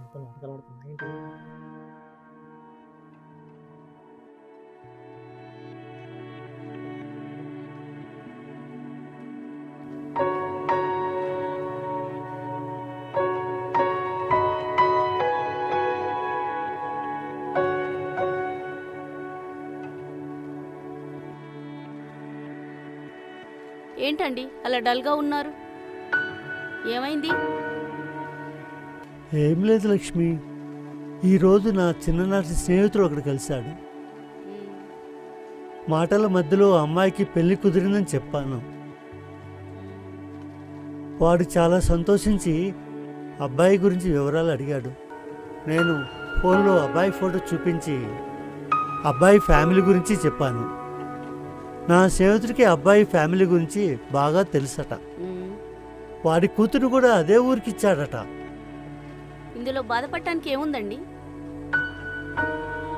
నాతో నాటకాలు ఆడుతున్నా ఏంటి? ఏంటండి అలా డల్గా ఉన్నారు? ఏమైంది? ఏం లేదు లక్ష్మి, ఈరోజు నా చిన్ననాటి స్నేహితుడు ఒకడు కలిశాడు. మాటల మధ్యలో అమ్మాయికి పెళ్లి కుదిరిందని చెప్పాను. వాడు చాలా సంతోషించి అబ్బాయి గురించి వివరాలు అడిగాడు. నేను ఫోన్లో అబ్బాయి ఫోటో చూపించి అబ్బాయి ఫ్యామిలీ గురించి చెప్పాను. నా స్నేహితుడికి అబ్బాయి ఫ్యామిలీ గురించి బాగా తెలుసట. వాడి కూతురు కూడా అదే ఊరికి ఇచ్చాడట. ఇందులో బాధపడటానికి ఏముందండి?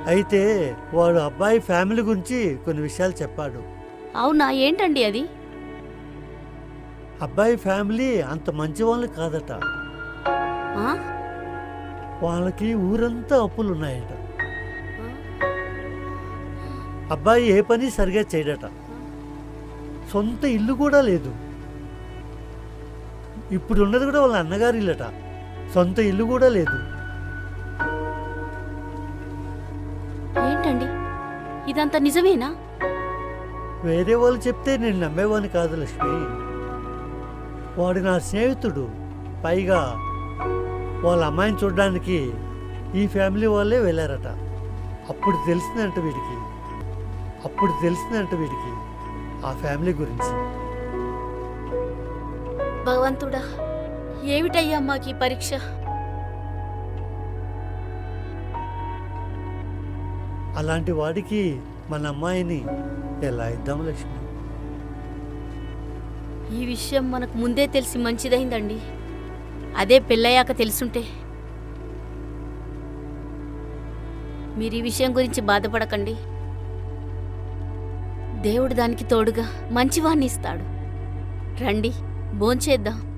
అయితే వాడు అబ్బాయి ఫ్యామిలీ గురించి కొన్ని విషయాలు చెప్పాడు. అవునా, ఏంటండి అది? అబ్బాయి ఫ్యామిలీ అంత మంచి వాళ్ళు కాదట. ఆ? వాళ్ళకి ఊరంతా అప్పులున్నాయట. అబ్బాయి ఏ పని సరిగా చేయడట. సొంత ఇల్లు కూడా లేదు. ఇప్పుడు ఉన్నది కూడా వాళ్ళ అన్నగారి ఇల్లట. సొంత ఇల్లు కూడా లేదు. ఏంటండి ఇదంతా నిజమేనా? వేరే వాళ్ళు చెప్తే నేను నమ్మేవాడిని కాదు లక్ష్మి. వాడు నా స్నేహితుడు. పైగా వాళ్ళ అమ్మాయిని చూడడానికి ఈ ఫ్యామిలీ వాళ్ళే వెళ్ళారట. అప్పుడు తెలిసిందంట వీడికి ఆ ఫ్యామిలీ గురించి. భగవంతుడా, ఏమిటయ్యా మాకు ఈ పరీక్ష? అలాంటి వాడికి మన అమ్మాయిని ఎలా ఇద్దాం లక్ష్మి? ఈ విషయం మనకు ముందే తెలిసి మంచిదైందండి. అదే పెళ్ళయ్యాక తెలుసుంటే. మీరు ఈ విషయం గురించి బాధపడకండి. దేవుడు దానికి తోడుగా మంచివాణ్ణి ఇస్తాడు. రండి, భోంచేద్దాం.